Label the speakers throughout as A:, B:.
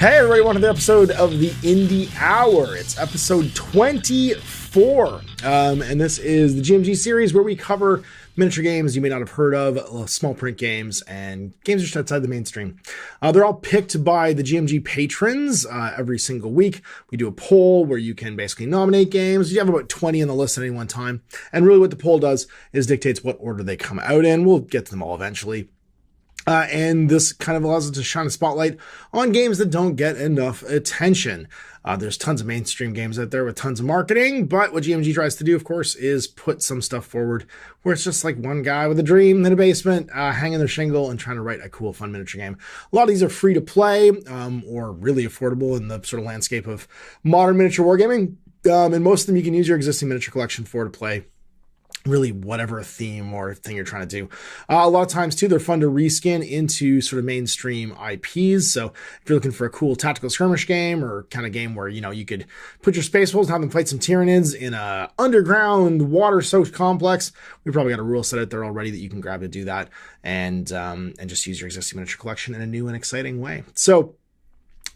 A: Hey everybody, welcome to the episode of the Indie Hour. It's episode 24, and this is the GMG series where we cover miniature games you may not have heard of, small print games, and games just outside the mainstream. They're all picked by the GMG patrons every single week. We do a poll where you can basically nominate games. You have about 20 on the list at any one time, and really what the poll does is dictates what order they come out in. We'll get to them all eventually. And this kind of allows us to shine a spotlight on games that don't get enough attention. There's tons of mainstream games out there with tons of marketing, but what GMG tries to do, of course, is put some stuff forward where it's just like one guy with a dream in a basement, hanging their shingle and trying to write a cool, fun miniature game. A lot of these are free to play, or really affordable in the sort of landscape of modern miniature wargaming. And most of them you can use your existing miniature collection for to play really whatever theme or thing you're trying to do. A lot of times too, they're fun to reskin into sort of mainstream IPs. So if you're looking for a cool tactical skirmish game or kind of game where, you know, you could put your space wolves and have them fight some Tyranids in a underground water-soaked complex, we probably got a rule set out there already that you can grab to do that and just use your existing miniature collection in a new and exciting way. So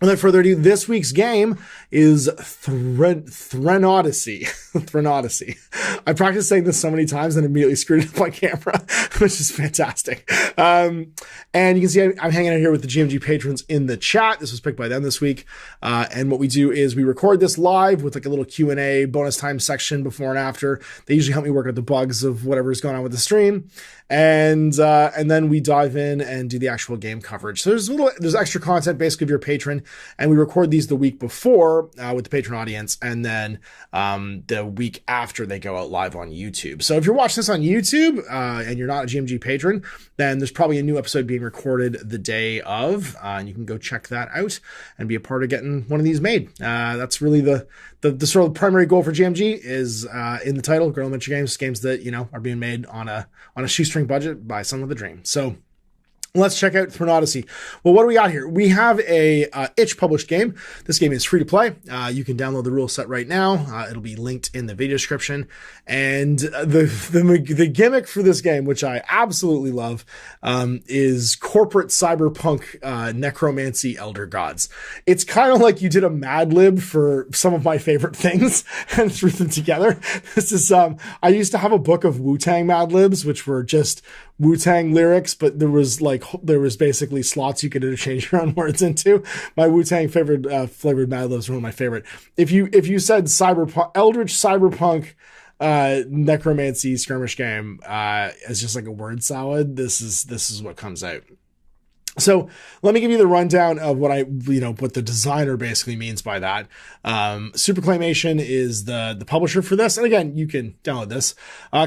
A: without further ado, this week's game is THRENODYSSEY. THRENODYSSEY. I practiced saying this so many times and immediately screwed it up on camera, which is fantastic. And you can see I'm hanging out here with the GMG patrons in the chat. This was picked by them this week. And what we do is we record this live with like a little Q&A bonus time section before and after. They usually help me work out the bugs of whatever's going on with the stream. And then we dive in and do the actual game coverage. So there's extra content basically if you're a patron, and we record these the week before with the patron audience, and then the week after they go out live on YouTube. So if you're watching this on YouTube and you're not a GMG patron, then there's probably a new episode being recorded the day of, and you can go check that out and be a part of getting one of these made. That's really the sort of primary goal for GMG is in the title, Guerrilla miniature games that, you know, are being made on a shoestring budget by someone with a dream. So let's check out THRENODYSSEY. Well, what do we got here? We have a itch published game. This game is free to play. You can download the rule set right now. It'll be linked in the video description. And the gimmick for this game, which I absolutely love, is corporate cyberpunk necromancy elder gods. It's kind of like you did a Mad Lib for some of my favorite things and threw them together. This is I used to have a book of Wu-Tang Mad Libs, which were just Wu-Tang lyrics, but there was basically slots you could interchange your own words into. My Wu-Tang flavored Mad Libs were one of my favorite. If you said cyberpunk, Eldritch Cyberpunk, necromancy skirmish game, as just like a word salad, this is what comes out. So let me give you the rundown of what the designer basically means by that. Superclaymation is the publisher for this. And again, you can download this.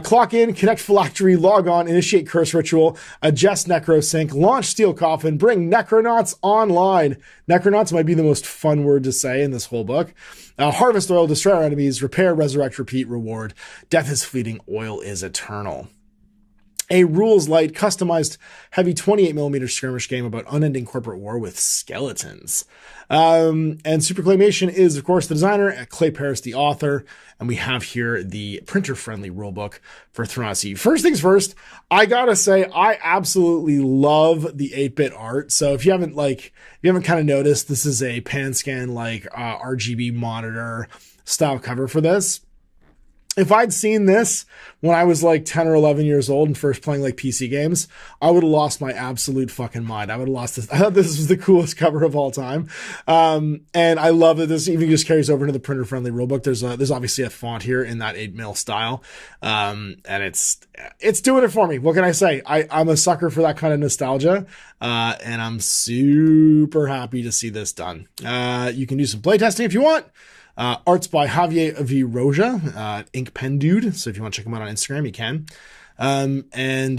A: Clock in, connect phylactery, log on, initiate curse ritual, adjust necrosync, launch steel coffin, bring Necronauts online. Necronauts might be the most fun word to say in this whole book. Harvest oil, destroy our enemies, repair, resurrect, repeat, reward. Death is fleeting, oil is eternal. A rules light, customized, heavy 28mm skirmish game about unending corporate war with skeletons. And Superclaymation is, of course, the designer, Clay Parris, the author, and we have here the printer-friendly rulebook for THRENODYSSEY. First things first, I gotta say, I absolutely love the 8-bit art. So if you haven't kind of noticed, this is a pan-scan, RGB monitor style cover for this. If I'd seen this when I was 10 or 11 years old and first playing PC games, I would have lost my absolute fucking mind. I would have lost this. I thought this was the coolest cover of all time. And I love that this even just carries over into the printer friendly rulebook. There's obviously a font here in that 8mm style. And it's doing it for me. What can I say? I'm a sucker for that kind of nostalgia. And I'm super happy to see this done. You can do some playtesting if you want. Art's by Javier V. Roja, Ink Pen Dude. So if you want to check him out on Instagram, you can. And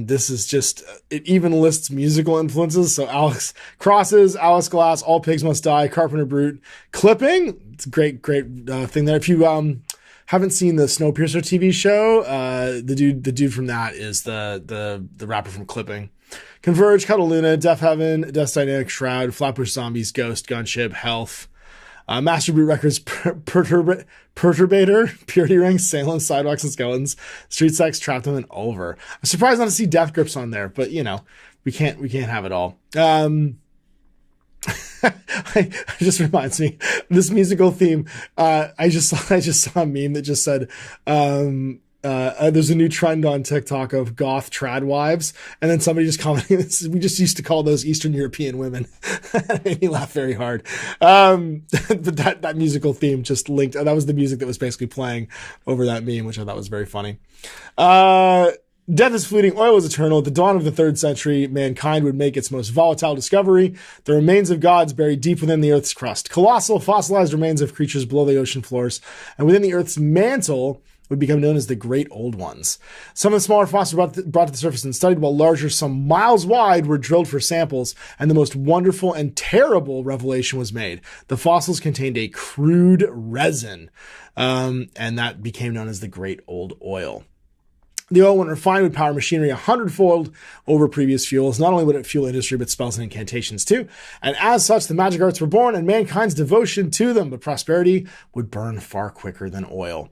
A: this is just, it even lists musical influences. So Alex Crosses, Alice Glass, All Pigs Must Die, Carpenter Brute, Clipping. It's a great thing there. If you haven't seen the Snowpiercer TV show, the dude from that is the rapper from Clipping. Converge, Cataluna, Death Heaven, Death Dynamic, Shroud, Flatbush Zombies, Ghost, Gunship, Health. Master Boot Records, Perturbator, Purity Ring, Salem, Sidewalks and Skeletons, Street Sex, Trap Them, and Over. I'm surprised not to see Death Grips on there, but we can't have it all. it just reminds me, this musical theme. I just saw a meme that just said, there's a new trend on TikTok of goth trad wives, and then somebody just commented, we just used to call those Eastern European women. It made me laugh very hard. But that musical theme just linked. That was the music that was basically playing over that meme, which I thought was very funny. Death is fleeting, oil is eternal. At the dawn of the 3rd century, mankind would make its most volatile discovery: the remains of gods buried deep within the Earth's crust. Colossal, fossilized remains of creatures below the ocean floors, and within the Earth's mantle would become known as the Great Old Ones. Some of the smaller fossils brought to the surface and studied, while larger, some miles wide, were drilled for samples, and the most wonderful and terrible revelation was made. The fossils contained a crude resin, and that became known as the Great Old Oil. The oil, when refined, would power machinery 100-fold over previous fuels. Not only would it fuel industry, but spells and incantations too. And as such, the magic arts were born and mankind's devotion to them. But prosperity would burn far quicker than oil.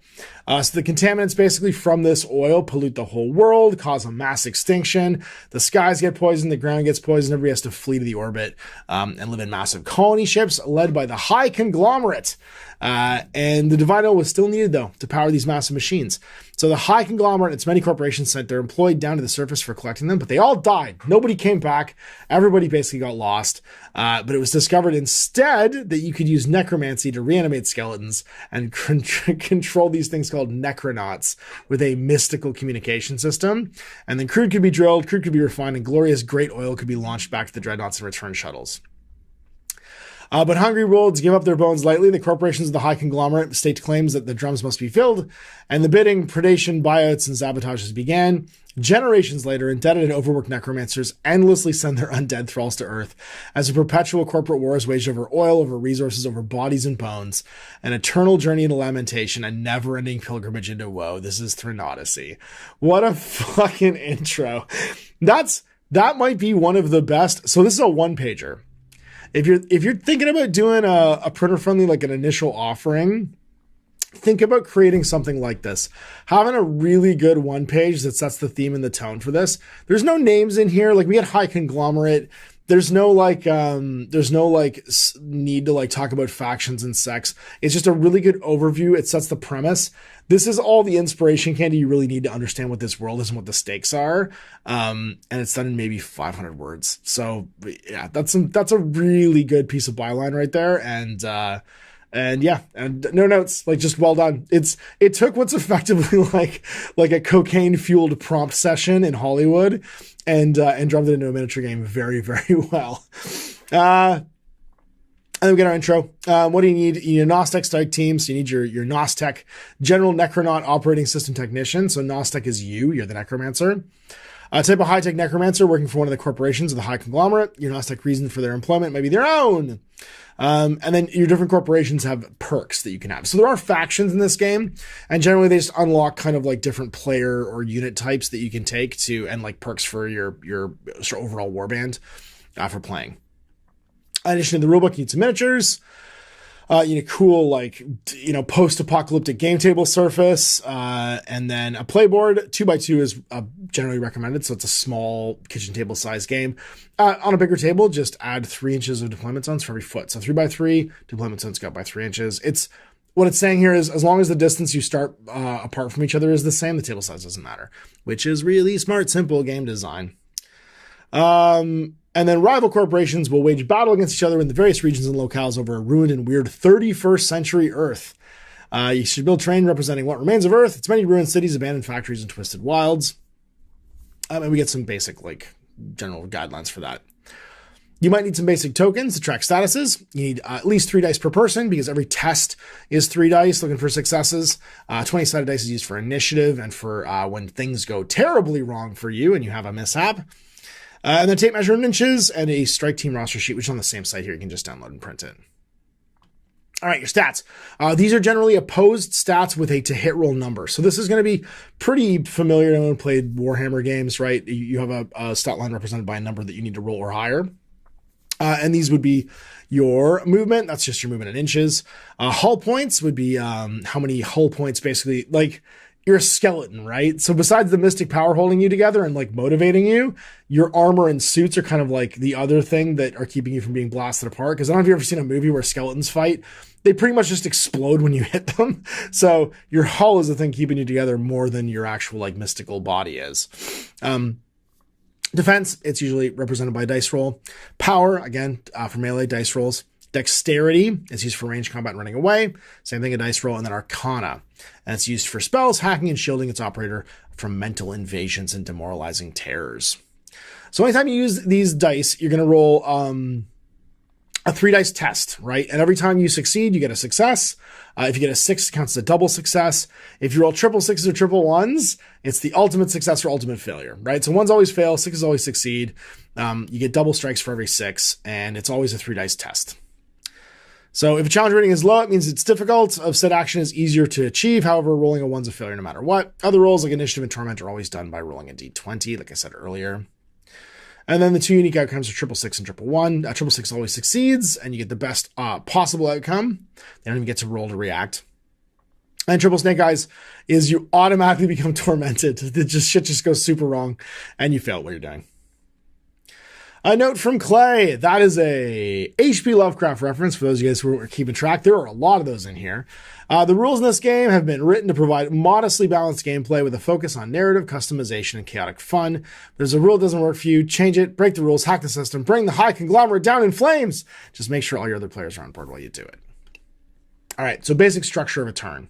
A: So the contaminants basically from this oil pollute the whole world, cause a mass extinction. The skies get poisoned, the ground gets poisoned. Everybody has to flee to the orbit and live in massive colony ships led by the high conglomerate. And the divine oil was still needed, though, to power these massive machines. So the high conglomerate and its many corporations sent their employed down to the surface for collecting them, but they all died. Nobody came back. Everybody basically got lost. But it was discovered instead that you could use necromancy to reanimate skeletons and control these things called Necronauts with a mystical communication system. And then crude could be drilled, crude could be refined, and glorious great oil could be launched back to the dreadnoughts and return shuttles. But hungry worlds give up their bones lightly. The corporations of the high conglomerate state claims that the drums must be filled, and the bidding, predation, buyouts, and sabotages began. Generations later, indebted and overworked necromancers endlessly send their undead thralls to Earth as a perpetual corporate war is waged over oil, over resources, over bodies and bones, an eternal journey into lamentation, a never-ending pilgrimage into woe. This is THRENODYSSEY. What a fucking intro. That might be one of the best. So this is a one-pager. If you're thinking about doing a printer friendly, like an initial offering, think about creating something like this. Having a really good one page that sets the theme and the tone for this. There's no names in here. Like we had high conglomerate. There's no need to like talk about factions and sex. It's just a really good overview. It sets the premise. This is all the inspiration candy you really need to understand what this world is and what the stakes are. And it's done in maybe 500 words. So yeah, that's a really good piece of byline right there. And yeah, and no notes, like just well done. It took what's effectively like a cocaine fueled prompt session in Hollywood and drummed it into a miniature game very, very well. And then we get our intro. What do you need? You need a Nostek strike team. So you need your Nostek General Necronaut Operating System Technician. So Nostek is you're the Necromancer. Type of high-tech Necromancer working for one of the corporations of the high conglomerate. Your Nostek reason for their employment may be their own. And then your different corporations have perks that you can have. So there are factions in this game, and generally they just unlock kind of like different player or unit types that you can take and like perks for your sort of overall warband for playing. In addition to the rulebook, you need some miniatures. You need a cool, post-apocalyptic game table surface. And then a playboard. 2x2 is generally recommended. So it's a small kitchen table size game. On a bigger table, just add 3 inches of deployment zones for every foot. So 3x3, deployment zones go by 3 inches. What it's saying here is as long as the distance you start apart from each other is the same, the table size doesn't matter, which is really smart, simple game design. And then rival corporations will wage battle against each other in the various regions and locales over a ruined and weird 31st century Earth. You should build terrain representing what remains of Earth, its many ruined cities, abandoned factories, and twisted wilds. And we get some basic, general guidelines for that. You might need some basic tokens to track statuses. You need at least 3 dice per person because every test is 3 dice looking for successes. 20-sided dice is used for initiative and for when things go terribly wrong for you and you have a mishap. And then tape measure in inches and a strike team roster sheet, which is on the same site here. You can just download and print it. All right, your stats. These are generally opposed stats with a to-hit roll number. So this is going to be pretty familiar to anyone who played Warhammer games, right? You have a stat line represented by a number that you need to roll or higher. And these would be your movement. That's just your movement in inches. Hull points would be how many hull points, basically, you're a skeleton, right? So besides the mystic power holding you together and like motivating you, your armor and suits are kind of like the other thing that are keeping you from being blasted apart. Because I don't know if you've ever seen a movie where skeletons fight. They pretty much just explode when you hit them. So your hull is the thing keeping you together more than your actual like mystical body is. Defense, it's usually represented by a dice roll. Power, again, for melee, dice rolls. Dexterity is used for ranged combat and running away. Same thing, a dice roll. And then Arcana. And it's used for spells, hacking, and shielding its operator from mental invasions and demoralizing terrors. So anytime you use these dice, you're going to roll a 3 dice test, right? And every time you succeed, you get a success. If you get a 6, it counts as a double success. If you roll triple sixes or triple ones, it's the ultimate success or ultimate failure, right? So 1s always fail, 6s always succeed. You get double strikes for every 6, and it's always a 3 dice test. So if a challenge rating is low, it means it's difficult. Of said action is easier to achieve. However, rolling a 1's a failure no matter what. Other rolls like initiative and torment are always done by rolling a d20, like I said earlier. And then the 2 unique outcomes are triple 6 and triple 1. Triple 6 always succeeds, and you get the best possible outcome. They don't even get to roll to react. And triple snake eyes is you automatically become tormented. Shit just goes super wrong, and you fail at what you're doing. A note from Clay. That is a H.P. Lovecraft reference for those of you guys who are keeping track. There are a lot of those in here. The rules in this game have been written to provide modestly balanced gameplay with a focus on narrative, customization, and chaotic fun. If there's a rule that doesn't work for you, change it, break the rules, hack the system, bring the high conglomerate down in flames. Just make sure all your other players are on board while you do it. All right, so basic structure of a turn.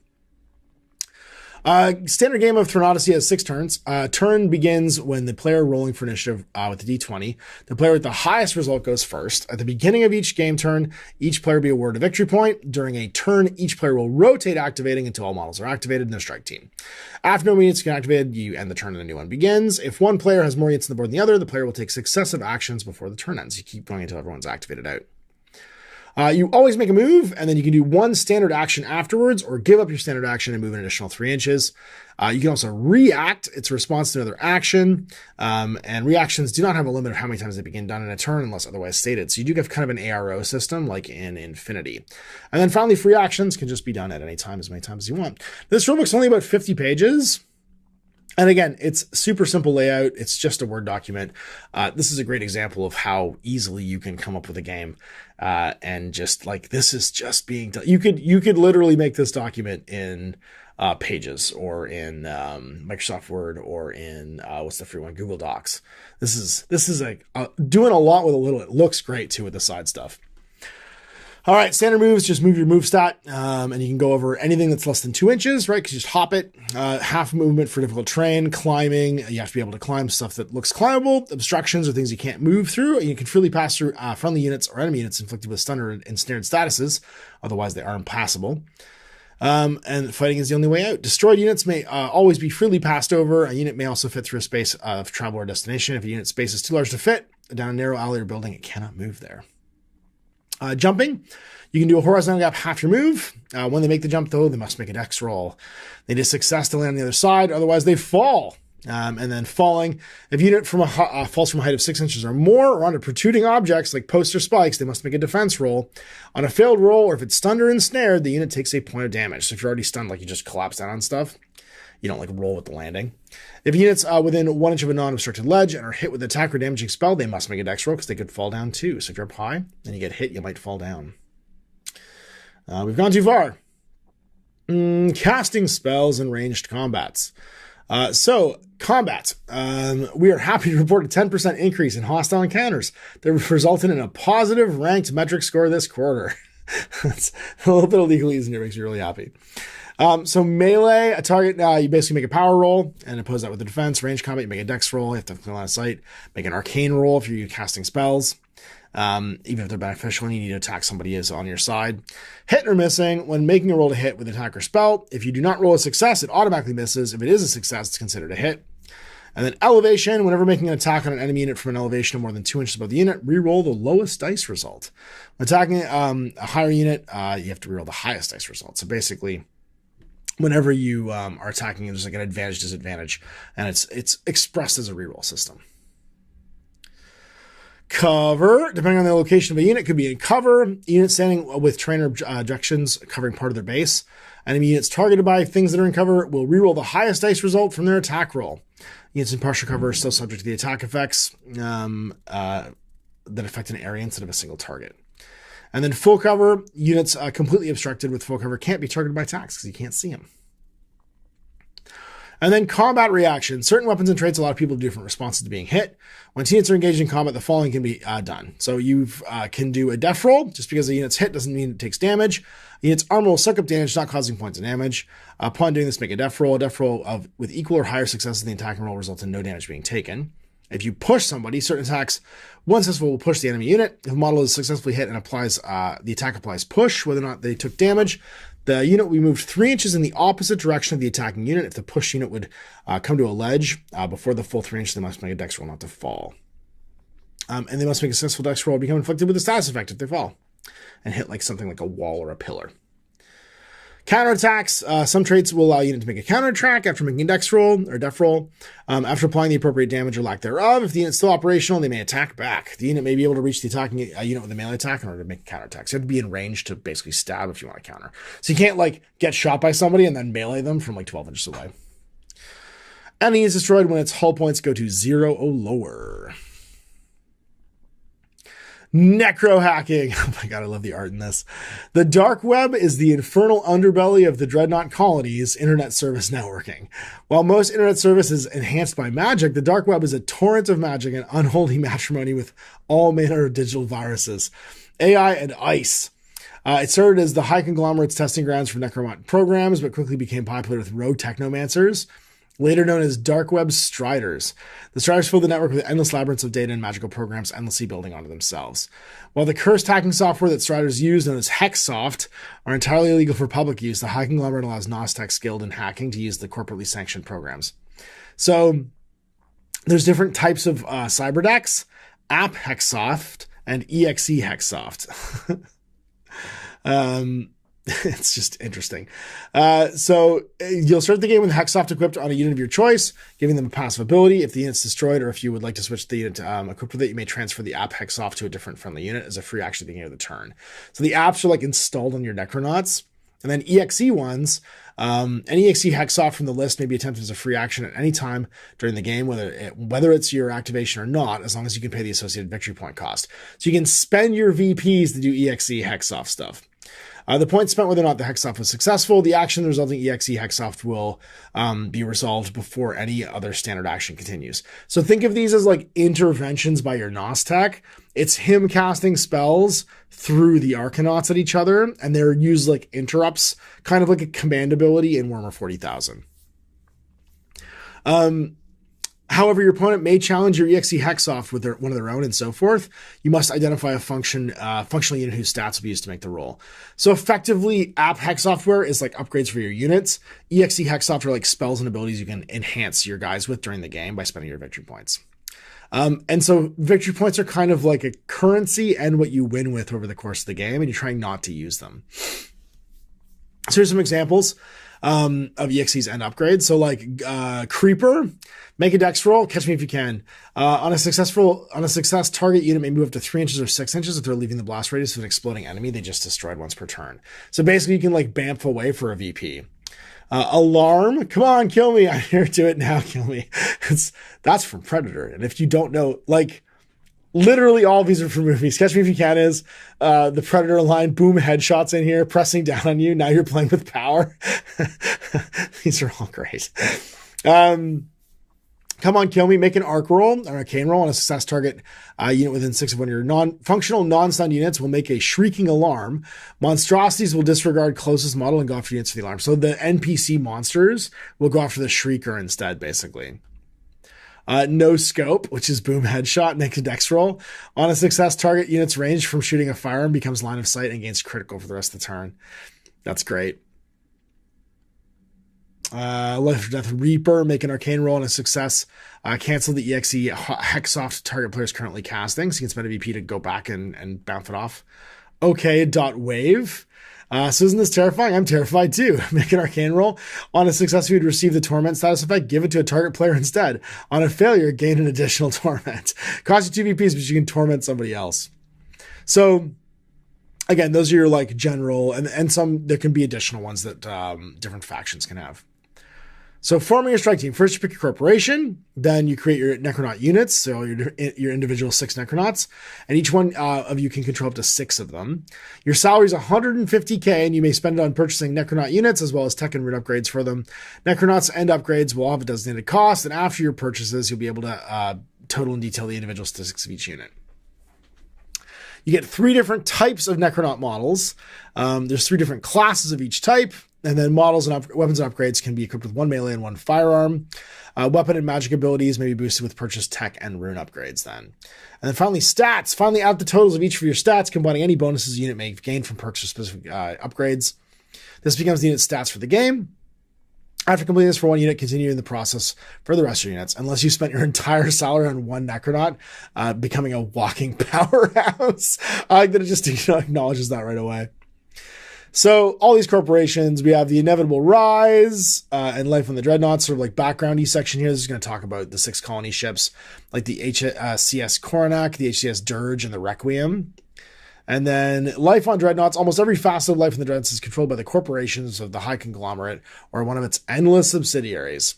A: Standard game of THRENODYSSEY has 6 turns. Turn begins when the player rolling for initiative with the d20. The player with the highest result goes first. At the beginning of each game turn, each player will be awarded a victory point. During a turn, each player will rotate activating until all models are activated in their strike team. After no units get activated, you end the turn and a new one begins. If one player has more units on the board than the other, the player will take successive actions before the turn ends. You keep going until everyone's activated out. You always make a move, and then you can do 1 standard action afterwards, or give up your standard action and move an additional 3 inches. You can also react. It's a response to another action, and reactions do not have a limit of how many times they begin done in a turn unless otherwise stated. So you do have kind of an ARO system like in Infinity. And then finally, free actions can just be done at any time, as many times as you want. This rulebook's only about 50 pages. And again, it's super simple layout. It's just a Word document. This is a great example of how easily you can come up with a game. And just like, this is just being done. You could literally make this document in Pages or in Microsoft Word or in what's the free one? Google Docs. This is like doing a lot with a little. It looks great too with the side stuff. All right, standard moves, just move your move stat, and you can go over anything that's less than 2 inches, right? Because you just hop it. Half movement for difficult terrain, climbing. You have to be able to climb stuff that looks climbable. Obstructions are things you can't move through. And you can freely pass through friendly units or enemy units inflicted with stun or ensnared statuses. Otherwise, they are impassable. And fighting is the only way out. Destroyed units may always be freely passed over. A unit may also fit through a space of travel or destination. If a unit space is too large to fit down a narrow alley or building, it cannot move there. Jumping, you can do a horizontal gap half your move. When they make the jump, though, they must make a dex roll. They need a success to land on the other side, otherwise they fall. And then falling, if a unit falls from a height of 6 inches or more, or onto protruding objects like posts or spikes, they must make a defense roll. On a failed roll, or if it's stunned or ensnared, the unit takes a point of damage. So if you're already stunned, like you just collapse down on stuff, you don't like roll with the landing. If units within 1 inch of a non-obstructed ledge and are hit with an attack or damaging spell, they must make a dex roll because they could fall down too. So if you're up high and you get hit, you might fall down. We've gone too far. Casting spells and ranged combats. So combat. We are happy to report a 10% increase in hostile encounters that resulted in a positive ranked metric score this quarter. That's a little bit of legalese in here, makes me really happy. So melee, a target, you basically make a power roll and oppose that with a defense. Range combat, you make a dex roll. You have to have clear line of sight. Make an arcane roll if you're casting spells. Even if they're beneficial and you need to attack somebody is on your side. Hit or missing, when making a roll to hit with attack or spell, if you do not roll a success, it automatically misses. If it is a success, it's considered a hit. And then elevation, whenever making an attack on an enemy unit from an elevation of more than 2 inches above the unit, reroll the lowest dice result. When attacking a higher unit, you have to reroll the highest dice result. So basically, whenever you are attacking, there's like an advantage, disadvantage, and it's expressed as a reroll system. Cover, depending on the location of a unit, could be in cover. Units standing with trainer objections covering part of their base. Enemy units targeted by things that are in cover will reroll the highest dice result from their attack roll. Units in partial cover are still subject to the attack effects that affect an area instead of a single target. And then full cover, units completely obstructed with full cover can't be targeted by attacks because you can't see them. And then combat reaction. Certain weapons and traits allow people to do different responses to being hit. When units are engaged in combat, the following can be done. So you can do a death roll. Just because a unit's hit doesn't mean it takes damage. A unit's armor will suck up damage, not causing points of damage. Upon doing this, make a death roll. A death roll with equal or higher successes in the attacking roll results in no damage being taken. If you push somebody, certain attacks, one successful will push the enemy unit. If a model is successfully hit and applies the attack applies push, whether or not they took damage, the unit will be moved 3 inches in the opposite direction of the attacking unit. If the push unit would come to a ledge before the full 3 inches, they must make a dex roll not to fall. And they must make a successful dex roll to become inflicted with a status effect if they fall and hit like something like a wall or a pillar. Counterattacks. Some traits will allow a unit to make a counterattack after making a dex roll or def roll. After applying the appropriate damage or lack thereof, if the unit is still operational, they may attack back. The unit may be able to reach the attacking unit with a melee attack in order to make a counterattack. So you have to be in range to basically stab if you want to counter. So you can't like get shot by somebody and then melee them from like 12 inches away. Enemy is destroyed when its hull points go to 0 or lower. Necrohacking. Oh my god, I love the art in this. The dark web is the infernal underbelly of the Dreadnought colony's internet service networking. While most internet service is enhanced by magic, the dark web is a torrent of magic and unholy matrimony with all manner of digital viruses, AI, and ice. It started as the high conglomerates testing grounds for Necromancer programs, but quickly became popular with rogue technomancers, later known as dark web striders. The striders fill the network with endless labyrinths of data and magical programs endlessly building onto themselves. While the cursed hacking software that striders use, known as Hexsoft, are entirely illegal for public use, the high conglomerate allows Gnostics skilled in hacking to use the corporately sanctioned programs. So there's different types of cyberdecks: App Hexsoft and EXE Hexsoft. It's just interesting. So you'll start the game with Hexsoft equipped on a unit of your choice, giving them a passive ability. If the unit's destroyed, or if you would like to switch the unit equipped with it, you may transfer the app Hexsoft to a different friendly unit as a free action at the beginning of the turn. So the apps are like installed on your Necronauts. And then EXE ones, any EXE Hexsoft from the list may be attempted as a free action at any time during the game, whether it's your activation or not, as long as you can pay the associated victory point cost. So you can spend your VPs to do EXE Hexsoft stuff. The points spent whether or not the Hexsoft was successful. The action resulting EXE Hexsoft will be resolved before any other standard action continues. So think of these as like interventions by your Gnostic. It's him casting spells through the Arcanauts at each other, and they're used like interrupts, kind of like a command ability in Warhammer 40,000. However, your opponent may challenge your EXE Hexsoft with one of their own and so forth. You must identify a functional unit whose stats will be used to make the roll. So effectively, app hex software is like upgrades for your units. EXE Hexsoft are like spells and abilities you can enhance your guys with during the game by spending your victory points. And so victory points are kind of like a currency and what you win with over the course of the game, and you're trying not to use them. So here's some examples of EXEs and upgrades. So like Creeper, make a dex roll, catch me if you can. On a success, target unit may move up to 3 inches or 6 inches if they're leaving the blast radius of an exploding enemy they just destroyed once per turn. So basically you can like bamf away for a VP. Alarm, come on, kill me. I'm here to it now, kill me. That's from Predator. And if you don't know, like literally all of these are from movies. Catch Me If You Can is the Predator line, boom, headshots in here, pressing down on you. Now you're playing with power. These are all great. Come on, kill me. Make an arc roll or arcane roll on a success target unit within 6 of one of your non-functional, non-stunned units will make a shrieking alarm. Monstrosities will disregard closest model and go after units for the alarm. So the NPC monsters will go after the shrieker instead, basically. No scope, which is boom headshot, make a dex roll. On a success, target unit's range from shooting a firearm becomes line of sight and gains critical for the rest of the turn. That's great. Life or Death Reaper, make an arcane roll on a success. Cancel the EXE Hexsoft target player is currently casting, so you can spend a VP to go back and bounce it off. Okay, dot wave. So isn't this terrifying? I'm terrified too. Make an arcane roll. On a success, you would receive the torment status effect. Give it to a target player instead. On a failure, gain an additional torment. Cost you 2 VPs, but you can torment somebody else. So again, those are your like general, and some, there can be additional ones that different factions can have. So forming your strike team, first you pick your corporation, then you create your Necronaut units, so your individual 6 Necronauts, and each one of you can control up to 6 of them. Your salary is 150k, and you may spend it on purchasing Necronaut units as well as tech and root upgrades for them. Necronauts and upgrades will have a designated cost, and after your purchases, you'll be able to total and detail the individual statistics of each unit. You get 3 different types of Necronaut models. There's 3 different classes of each type. And then models and weapons and upgrades can be equipped with 1 melee and 1 firearm. Weapon and magic abilities may be boosted with purchased tech and rune upgrades then. And then finally, stats. Finally, add the totals of each of your stats, combining any bonuses the unit may gain from purchase specific upgrades. This becomes the unit's stats for the game. After completing this for one unit, continue in the process for the rest of your units, unless you spent your entire salary on one Necronaut, becoming a walking powerhouse. I like that it just acknowledges that right away. So all these corporations, we have the inevitable rise and life on the dreadnoughts, sort of like backgroundy section here. This is going to talk about the 6 colony ships, like the HCS Coronac, the HCS Dirge, and the Requiem. And then life on dreadnoughts. Almost every facet of life on the dreadnoughts is controlled by the corporations of the high conglomerate or one of its endless subsidiaries.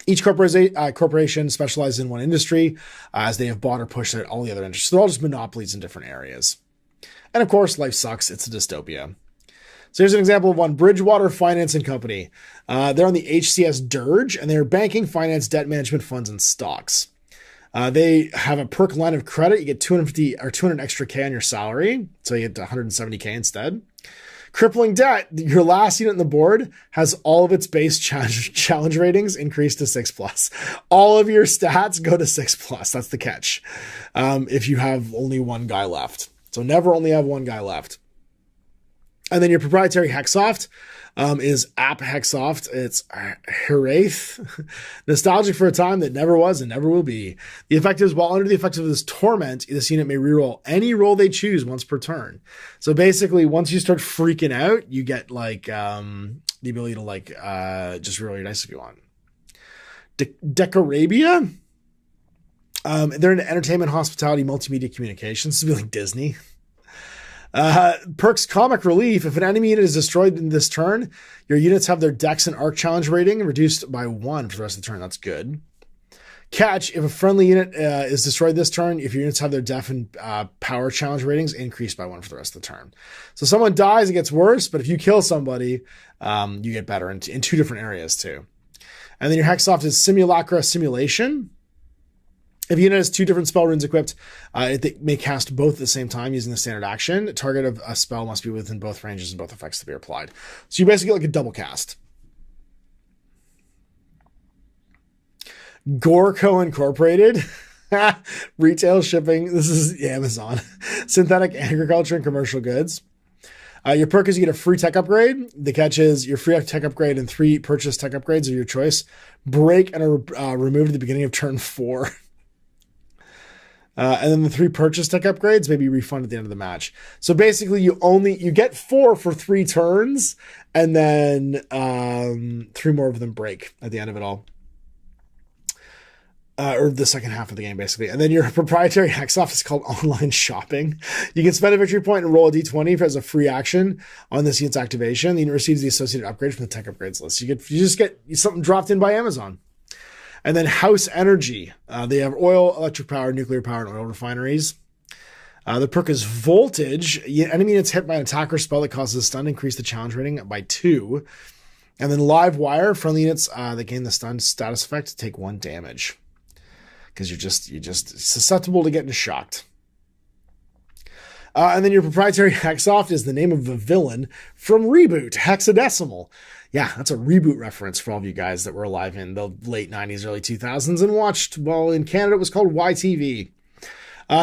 A: Each corporation specializes in one industry, as they have bought or pushed at all the other industries. So they're all just monopolies in different areas. And of course, life sucks. It's a dystopia. So here's an example of one, Bridgewater Finance and Company. They're on the HCS Dirge, and they're banking, finance, debt management, funds, and stocks. They have a perk line of credit. You get 250 or 200 extra K on your salary, so you get 170K instead. Crippling debt. Your last unit on the board has all of its base challenge ratings increased to 6+. All of your stats go to 6+. That's the catch. If you have only one guy left. So never only have one guy left. And then your proprietary Hexsoft is App Hexsoft. It's Heraith. Nostalgic for a time that never was and never will be. The effect is, while under the effects of this torment, this unit may reroll any roll they choose once per turn. So basically, once you start freaking out, you get like the ability to like just reroll your dice if you want. Decorabia. They're into entertainment, hospitality, multimedia communications. This would be like Disney. Perks Comic Relief. If an enemy unit is destroyed in this turn, your units have their Dex and Arc challenge rating reduced by 1 for the rest of the turn. That's good. Catch. If a friendly unit is destroyed this turn, if your units have their Def and Power challenge ratings increased by 1 for the rest of the turn. So someone dies, it gets worse, but if you kill somebody, you get better in 2 different areas too. And then your Hexsoft is Simulacra Simulation. If a unit has 2 different spell runes equipped, it may cast both at the same time using the standard action. Target of a spell must be within both ranges and both effects to be applied. So you basically get like a double cast. Gorco Incorporated. Retail shipping. This is Amazon. Synthetic agriculture and commercial goods. Your perk is you get a free tech upgrade. The catch is your free tech upgrade and 3 purchased tech upgrades of your choice break and are removed at the beginning of turn 4. And then the 3 purchase tech upgrades may be refunded at the end of the match. So basically you get 4 for 3 turns, and then 3 more of them break at the end of it all. Or the second half of the game, basically. And then your proprietary Hexsoft is called Online Shopping. You can spend a victory point and roll a d20 as a free action on this unit's activation. The unit receives the associated upgrade from the tech upgrades list. You just get something dropped in by Amazon. And then House Energy. They have oil, electric power, nuclear power, and oil refineries. The perk is Voltage. Enemy units hit by an attack or spell that causes a stun increase the challenge rating by 2. And then Live Wire. Friendly units that gain the stun status effect take 1 damage. Because you're just susceptible to getting shocked. And then your proprietary Hexsoft is the name of a villain from Reboot, Hexadecimal. Yeah, that's a Reboot reference for all of you guys that were alive in the late 90s, early 2000s and watched, well, in Canada it was called YTV.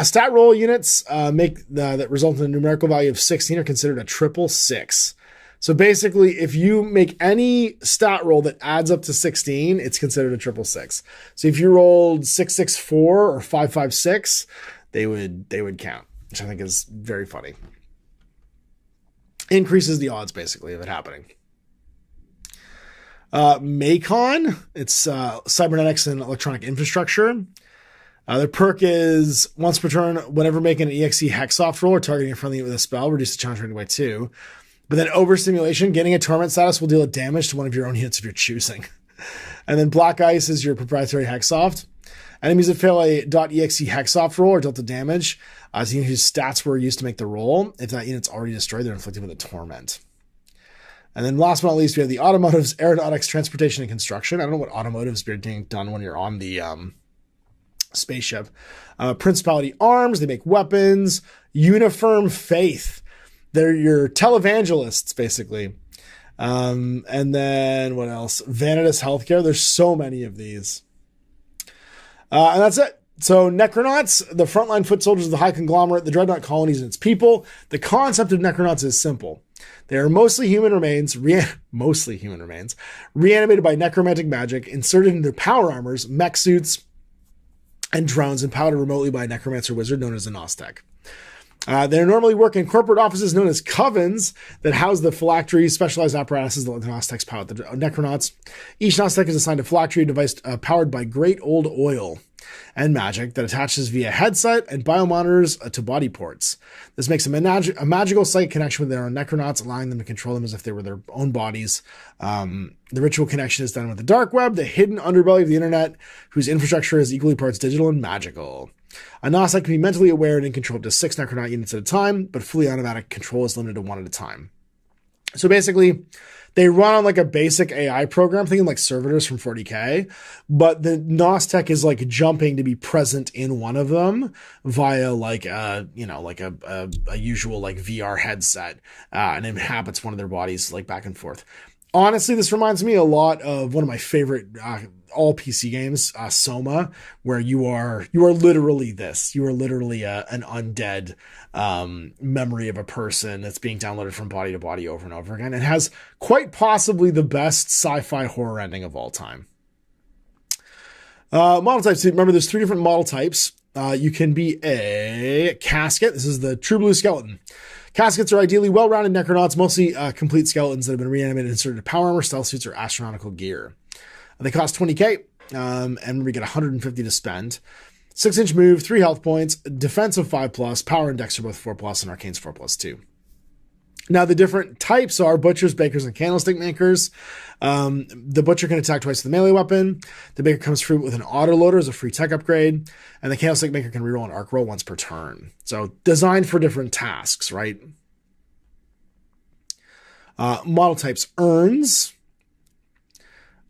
A: Stat roll units that result in a numerical value of 16 are considered a triple 6. So basically, if you make any stat roll that adds up to 16, it's considered a triple 6. So if you rolled 664 or 556, they would count, which I think is very funny. increases the odds, basically, of it happening. Macon, it's cybernetics and electronic infrastructure. Their perk is once per turn, whenever making an EXE Hexoft roll or targeting a friendly with a spell, reduce the challenge rating by 2. But then overstimulation, getting a torment status will deal damage to one of your own units of your choosing. And then Black Ice is your proprietary Hexoft. Enemies that fail a .exe Hexoft roll or dealt the damage, as you whose stats were used to make the roll. If that unit's already destroyed, they're inflicted with a torment. And then last but not least, we have the automotives, aeronautics, transportation, and construction. I don't know what automotives are being done when you're on the spaceship. Principality arms, they make weapons. Uniform faith, they're your televangelists, basically. And then what else? Vanitas healthcare. There's so many of these. And that's it. So Necronauts, the frontline foot soldiers of the high conglomerate, the dreadnought colonies and its people. The concept of Necronauts is simple. They are mostly human remains, reanimated by necromantic magic, inserted into their power armors, mech suits, and drones, and powered remotely by a necromancer wizard known as a Gnostek. They normally work in corporate offices known as covens that house the phylacteries, specialized apparatuses that let the Gnostics power the Necronauts. Each Gnostek is assigned a phylactery device powered by great old oil and magic that attaches via headset and biomonitors to body ports. This makes them a magical psychic connection with their own Necronauts, allowing them to control them as if they were their own bodies. The ritual connection is done with the dark web, the hidden underbelly of the internet, whose infrastructure is equally parts digital and magical. A Gnostek can be mentally aware and in control up to 6 Necronaut units at a time, but fully automatic control is limited to 1 at a time. So basically, they run on like a basic AI program, thinking like servitors from 40K, but the Gnostek is like jumping to be present in one of them via like a usual like VR headset, and inhabits one of their bodies like back and forth. Honestly, this reminds me a lot of one of my favorite all PC games, Soma, where you are literally this. You are literally an undead memory of a person that's being downloaded from body to body over and over again. It has quite possibly the best sci-fi horror ending of all time. Model types. Remember, there's 3 different model types. You can be a casket. This is the true blue skeleton. Caskets are ideally well-rounded Necronauts, mostly complete skeletons that have been reanimated and inserted into power armor, stealth suits, or astronautical gear. They cost 20k, and we get 150 to spend. 6-inch move, 3 health points, defense of 5+, power and dex are both 4+, and arcane's 4+2. Now, the different types are butchers, bakers, and candlestick makers. The butcher can attack twice with a melee weapon. The baker comes through with an autoloader as a free tech upgrade. And the candlestick maker can reroll an arc roll once per turn. So designed for different tasks, right? Model types urns.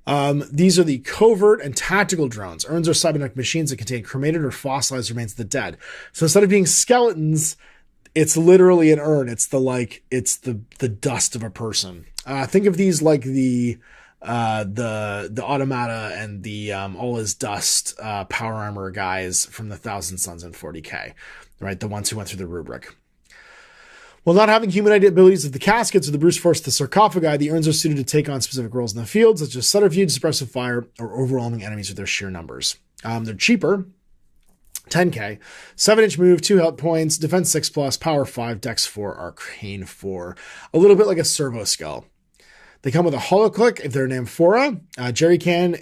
A: These are the covert and tactical drones. Urns are cybernetic machines that contain cremated or fossilized remains of the dead. So instead of being skeletons, it's literally an urn. It's the dust of a person. Think of these like the automata and the all is dust power armor guys from the Thousand Sons and 40k, right? The ones who went through the rubric. While not having humanoid abilities of the caskets or the brute force of the sarcophagi, the urns are suited to take on specific roles in the field, such as subterfuge, suppressive fire, or overwhelming enemies with their sheer numbers. They're cheaper. 10k, 7-inch move, 2 health points, defense 6+, power 5, dex 4, arcane 4. A little bit like a servo skull. They come with a holoclick if they're an amphora. Jerry Can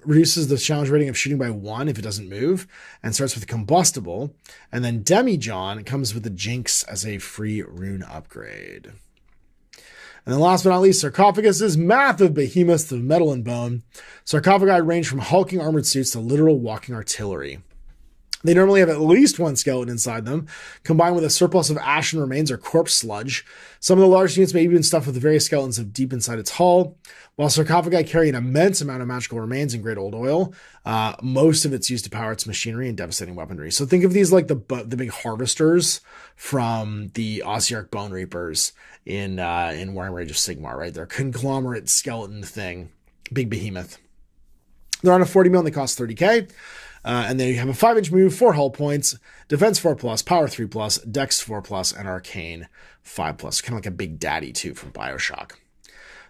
A: reduces the challenge rating of shooting by 1 if it doesn't move, and starts with a combustible. And then Demi-John comes with the Jinx as a free rune upgrade. And then last but not least, sarcophaguses, massive behemoths of metal and bone. Sarcophagi range from hulking armored suits to literal walking artillery. They normally have at least 1 skeleton inside them, combined with a surplus of ashen remains or corpse sludge. Some of the large units may even be stuffed with the various skeletons of deep inside its hull. While sarcophagi carry an immense amount of magical remains and great old oil, most of it's used to power its machinery and devastating weaponry. So think of these like the big harvesters from the Ossiarch Bone Reapers in Warhammer Age of Sigmar, right? They're a conglomerate skeleton thing, big behemoth. They're on a 40 mil and they cost 30k. And then you have a 5-inch move, 4 hull points, defense 4+, power 3+, dex 4+, and arcane 5+. Kind of like a big daddy too from BioShock.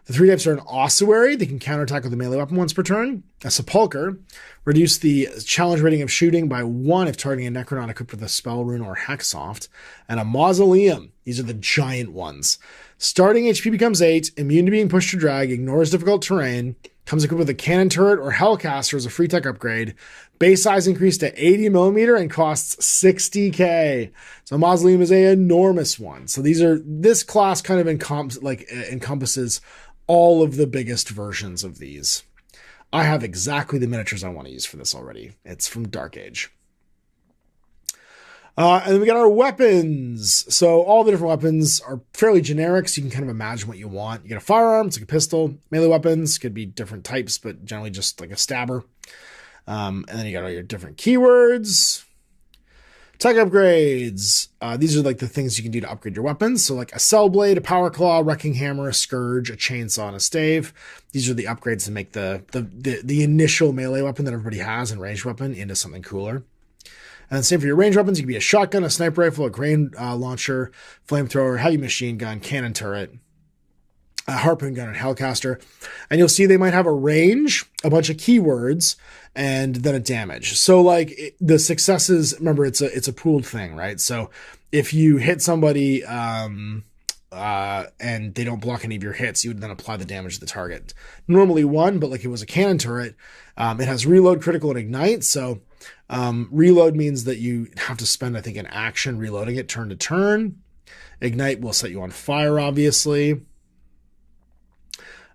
A: The 3 types are an ossuary. They can counterattack with a melee weapon once per turn. A sepulcher. Reduce the challenge rating of shooting by 1 if targeting a Necronaut equipped with a spell rune or hexsoft. And a mausoleum. These are the giant ones. Starting HP becomes 8. Immune to being pushed to drag. Ignores difficult terrain. Comes equipped with a cannon turret or hellcaster as a free tech upgrade. Base size increased to 80mm and costs 60k. So mausoleum is a enormous one. So this class kind of encompasses all of the biggest versions of these. I have exactly the miniatures I want to use for this already. It's from Dark Age. And then we got our weapons. So all the different weapons are fairly generic, so you can kind of imagine what you want. You get a firearm, it's like a pistol. Melee weapons could be different types, but generally just like a stabber. And then you got all your different keywords. Tech upgrades. These are like the things you can do to upgrade your weapons. So like a cell blade, a power claw, wrecking hammer, a scourge, a chainsaw, and a stave. These are the upgrades to make the initial melee weapon that everybody has and ranged weapon into something cooler. And then same for your range weapons. You can be a shotgun, a sniper rifle, a grenade launcher, flamethrower, heavy machine gun, cannon turret, a harpoon gun, and hellcaster. And you'll see they might have a range, a bunch of keywords, and then a damage. So like the successes, remember it's a pooled thing, right? So if you hit somebody and they don't block any of your hits, you would then apply the damage to the target. Normally 1, but like it was a cannon turret, it has reload, critical, and ignite. So reload means that you have to spend, I think, an action reloading it turn to turn. Ignite will set you on fire, obviously.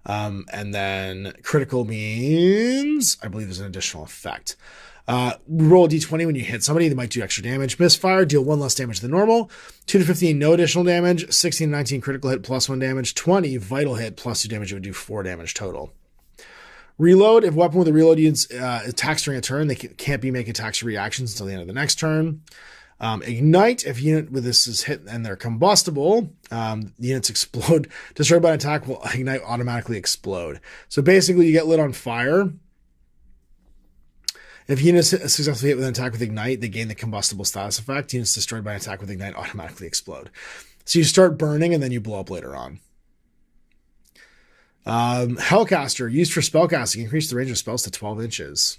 A: And then critical means, I believe there's an additional effect. Roll a d20 when you hit somebody, they might do extra damage. Misfire, deal 1 less damage than normal. 2 to 15, no additional damage. 16 to 19, critical hit, plus 1 damage. 20, vital hit, plus 2 damage, it would do 4 damage total. Reload, if weapon with a reload unit attacks during a turn, they can't be making attacks or reactions until the end of the next turn. Ignite, if unit with this is hit and they're combustible, the units explode. Destroyed by an attack will ignite automatically explode. So basically you get lit on fire. If units successfully hit with an attack with ignite, they gain the combustible status effect. Units destroyed by an attack with ignite automatically explode. So you start burning and then you blow up later on. Hellcaster, used for spellcasting, increase the range of spells to 12 inches.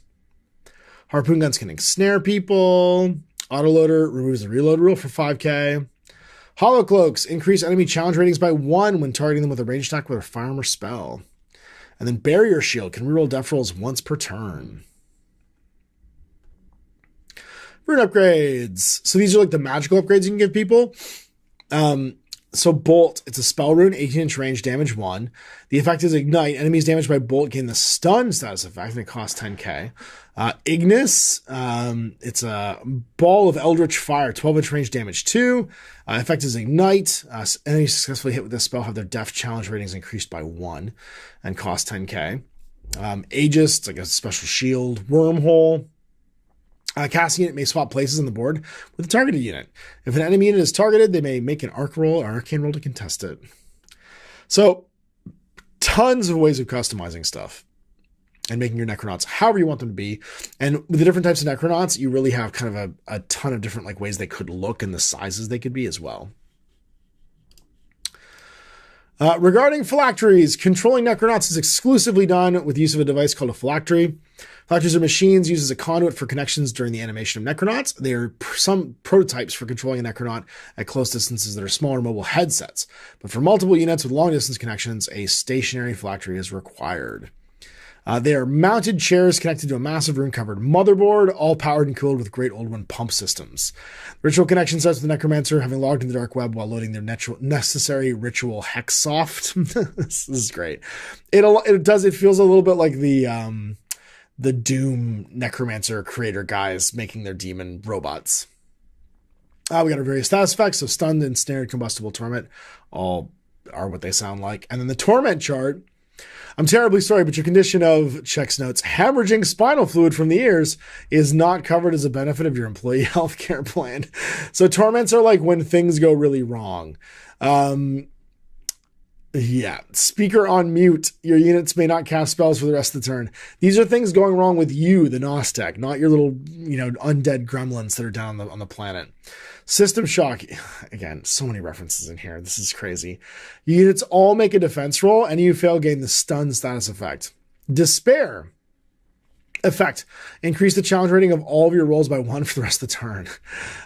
A: Harpoon guns can ensnare people. Autoloader removes the reload rule for 5k. Hollow cloaks increase enemy challenge ratings by 1 when targeting them with a ranged attack with a firearm or spell. And then barrier shield can reroll death rolls once per turn. Rune upgrades. So these are like the magical upgrades you can give people. So Bolt, it's a spell rune, 18-inch range, damage 1. The effect is Ignite. Enemies damaged by Bolt gain the stun status effect, and it costs 10k. Ignis, it's a ball of Eldritch Fire, 12-inch range, damage 2. Effect is Ignite. Enemies successfully hit with this spell have their death challenge ratings increased by 1 and cost 10k. Aegis, it's like a special shield. Wormhole. Casting unit may swap places on the board with a targeted unit. If an enemy unit is targeted, they may make an arc roll or arcane roll to contest it. So, tons of ways of customizing stuff and making your Necronauts however you want them to be. And with the different types of Necronauts, you really have kind of a ton of different like ways they could look and the sizes they could be as well. Regarding phylacteries, controlling Necronauts is exclusively done with use of a device called a phylactery. Phylacteries are machines used as a conduit for connections during the animation of Necronauts. They are some prototypes for controlling a Necronaut at close distances that are smaller mobile headsets. But for multiple units with long-distance connections, a stationary phylactery is required. They are mounted chairs connected to a massive rune-covered motherboard, all powered and cooled with Great Old One pump systems. Ritual connection starts with the Necromancer having logged in the dark web while loading their necessary ritual hexsoft. This is great. It feels a little bit like the Doom Necromancer creator guys making their demon robots. We got our various status effects, so stunned, ensnared, combustible, torment, all are what they sound like. And then the torment chart. I'm terribly sorry, but your condition of, checks notes, hemorrhaging spinal fluid from the ears is not covered as a benefit of your employee health care plan. So torments are like when things go really wrong. Yeah. Speaker on mute. Your units may not cast spells for the rest of the turn. These are things going wrong with you, the Nostek, not your little, undead gremlins that are down on the planet. System shock. Again, so many references in here. This is crazy. Your units all make a defense roll, and you fail gain the stun status effect. Despair. Effect. Increase the challenge rating of all of your rolls by 1 for the rest of the turn.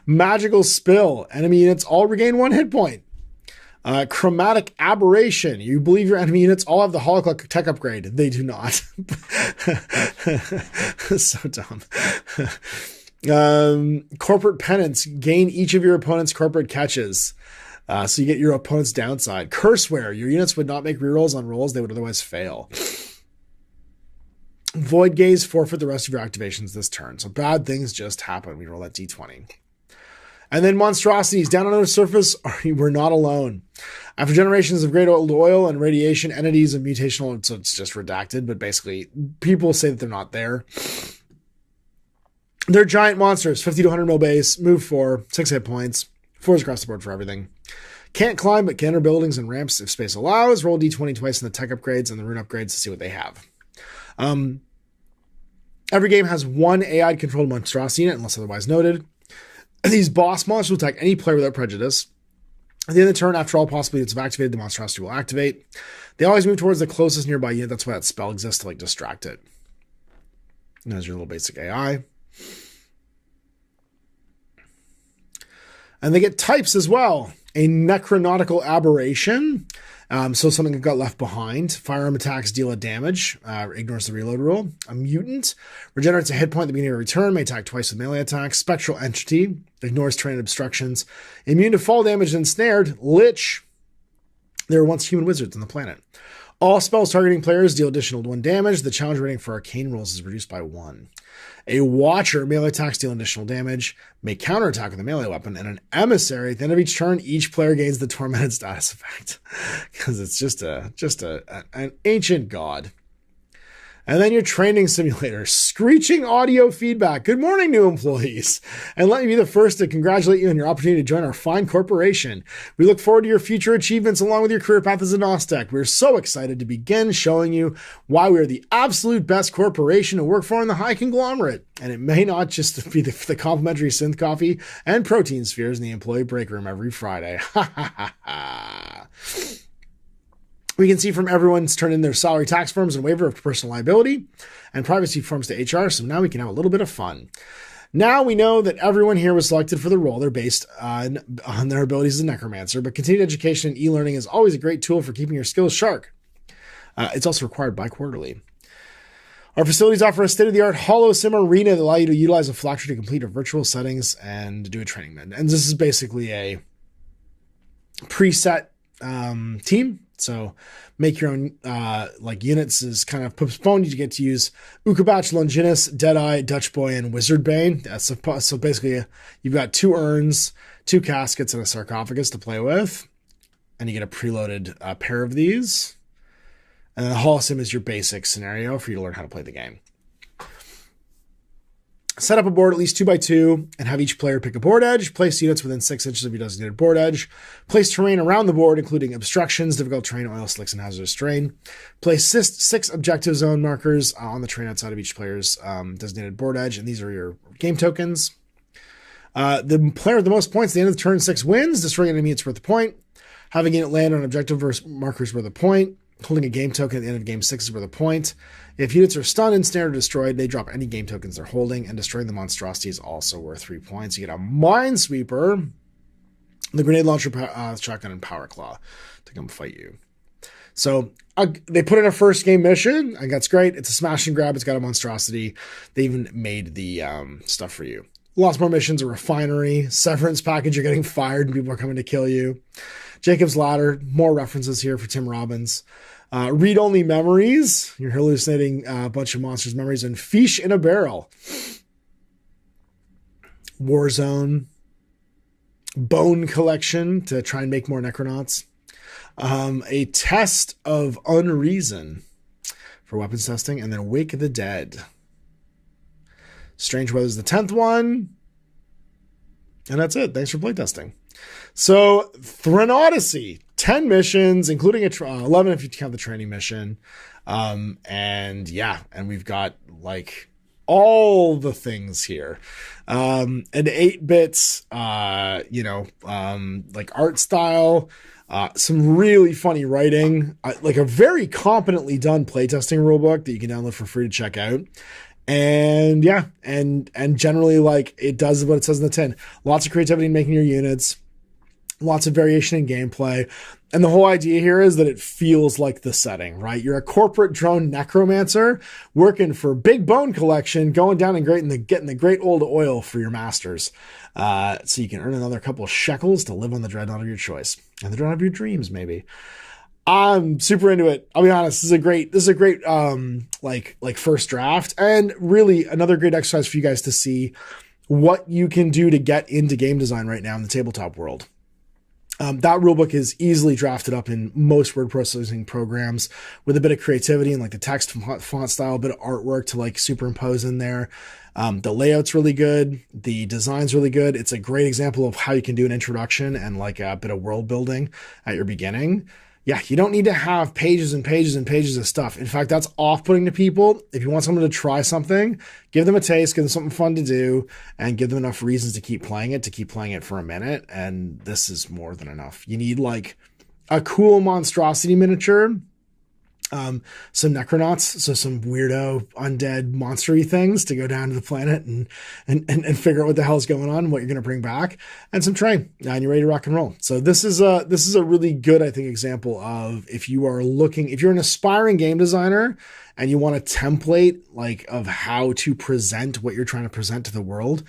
A: Magical spill. Enemy units all regain 1 hit point. Chromatic aberration. You believe your enemy units all have the Holoclux tech upgrade. They do not. So dumb. Corporate penance. Gain each of your opponent's corporate catches. So you get your opponent's downside. Curseware. Your units would not make rerolls on rolls they would otherwise fail. Void gaze. Forfeit the rest of your activations this turn. So bad things just happen. We roll that d20. And then monstrosities. Down on the surface, we're not alone. After generations of great old oil and radiation, entities of mutational, so it's just redacted, but basically people say that they're not there. They're giant monsters, 50 to 100 mil base, move 4, 6 hit points, 4s across the board for everything. Can't climb, but can enter buildings and ramps if space allows. Roll d20 twice in the tech upgrades and the rune upgrades to see what they have. Every game has one AI controlled monstrosity in it, unless otherwise noted. These boss monsters will attack any player without prejudice. At the end of the turn, after all possible units have activated, the monstrosity will activate. They always move towards the closest nearby unit. That's why that spell exists, to distract it. And there's your little basic AI. And they get types as well. A necronautical aberration. So something that got left behind. Firearm attacks deal a damage. Ignores the reload rule. A mutant. Regenerates a hit point at the beginning of every turn. May attack twice with melee attacks. Spectral entity. Ignores terrain obstructions. Immune to fall damage and ensnared. Lich. There were once human wizards on the planet. All spells targeting players deal additional 1 damage. The challenge rating for arcane rolls is reduced by 1. A watcher, melee attacks deal additional damage, may counterattack with a melee weapon, and an emissary, at the end of each turn, each player gains the tormented status effect. Because it's just an ancient god. And then your training simulator, screeching audio feedback. Good morning, new employees. And let me be the first to congratulate you on your opportunity to join our fine corporation. We look forward to your future achievements along with your career path as a Nostek. We're so excited to begin showing you why we are the absolute best corporation to work for in the high conglomerate. And it may not just be the complimentary synth coffee and protein spheres in the employee break room every Friday. Ha ha ha ha. We can see from everyone's turned in their salary tax forms and waiver of personal liability and privacy forms to HR, so now we can have a little bit of fun. Now we know that everyone here was selected for the role. They're based on their abilities as a necromancer, but continued education and e-learning is always a great tool for keeping your skills sharp. It's also required bi-quarterly. Our facilities offer a state-of-the-art holo sim arena that allow you to utilize a Phylactery to complete our virtual settings and do a training med. And this is basically a preset team. So make your own units is kind of postponed. You get to use Ukabach, Longinus, Deadeye, Dutch Boy, and Wizard Bane. So basically you've got 2 urns, 2 caskets, and a sarcophagus to play with. And you get a preloaded pair of these. And then the Holosim is your basic scenario for you to learn how to play the game. Set up a board at least 2x2 and have each player pick a board edge. Place units within 6 inches of your designated board edge. Place terrain around the board, including obstructions, difficult terrain, oil slicks, and hazardous terrain. Place 6 objective zone markers on the terrain outside of each player's designated board edge, and these are your game tokens. The player with the most points at the end of the turn 6 wins. Destroying an enemy unit's worth a point. Having a unit land on objective markers worth a point. Holding a game token at the end of game 6 is worth a point. If units are stunned, ensnared, or destroyed, they drop any game tokens they're holding, and destroying the monstrosity is also worth 3 points. You get a Minesweeper, the grenade launcher, shotgun, and power claw to come fight you. So they put in a first game mission, and that's great. It's a smash and grab. It's got a monstrosity. They even made the stuff for you. Lots more missions, a refinery, severance package, you're getting fired, and people are coming to kill you. Jacob's Ladder, more references here for Tim Robbins. Read-only memories. You're hallucinating a bunch of monsters' memories. And Fish in a Barrel. Warzone. Bone Collection to try and make more Necronauts. A Test of Unreason for weapons testing. And then Wake the Dead. Strange Weather's the 10th one. And that's it. Thanks for playtesting. So, THRENODYSSEY. 10 missions, including 11 if you count the training mission. And we've got like all the things here. An 8 bits, like art style, some really funny writing, like a very competently done playtesting rulebook that you can download for free to check out. And and generally, like, it does what it says in the tin. Lots of creativity in making your units, lots of variation in gameplay. And the whole idea here is that it feels like the setting, right? You're a corporate drone necromancer working for Big Bone Collection, going down and getting the great old oil for your masters. So you can earn another couple of shekels to live on the dreadnought of your choice and the dreadnought of your dreams, maybe. I'm super into it. I'll be honest. This is a great, like first draft, and really another great exercise for you guys to see what you can do to get into game design right now in the tabletop world. That rulebook is easily drafted up in most word processing programs with a bit of creativity and like the text font style, a bit of artwork to like superimpose in there. The layout's really good. The design's really good. It's a great example of how you can do an introduction and like a bit of world building at your beginning. Yeah, you don't need to have pages and pages and pages of stuff. In fact, that's off-putting to people. If you want someone to try something, give them a taste, give them something fun to do, and give them enough reasons to keep playing it for a minute. And this is more than enough. You need like a cool monstrosity miniature, some Necronauts, so some weirdo undead monstery things to go down to the planet and figure out what the hell's going on and what you're going to bring back, and some terrain, and you're ready to rock and roll. So this is a really good, I think, example of if you're an aspiring game designer and you want a template like of how to present what you're trying to present to the world.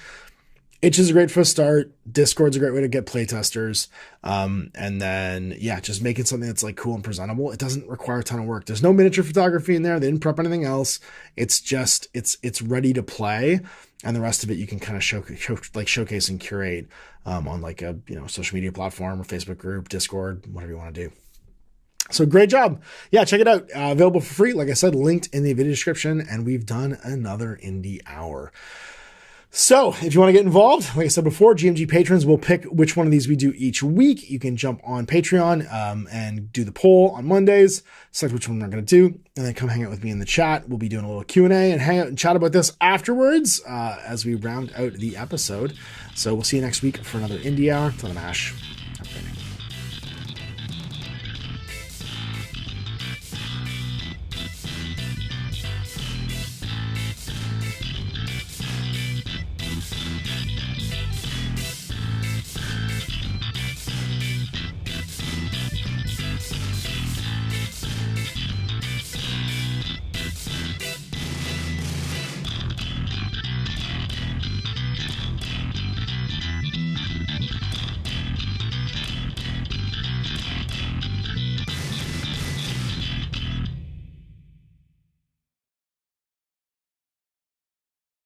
A: Itch is a great first start. Discord's a great way to get playtesters. And then, just making something that's like cool and presentable. It doesn't require a ton of work. There's no miniature photography in there. They didn't prep anything else. It's just, it's ready to play. And the rest of it, you can kind of showcase and curate, on like a, social media platform or Facebook group, Discord, whatever you want to do. So great job. Yeah, check it out. Available for free. Like I said, linked in the video description. And we've done another indie hour. So if you want to get involved, like I said before, GMG patrons will pick which one of these we do each week. You can jump on Patreon and do the poll on Mondays, select which one we're going to do, and then come hang out with me in the chat. We'll be doing a little Q&A and hang out and chat about this afterwards as we round out the episode. So we'll see you next week for another Indie Hour. Till then, Ash.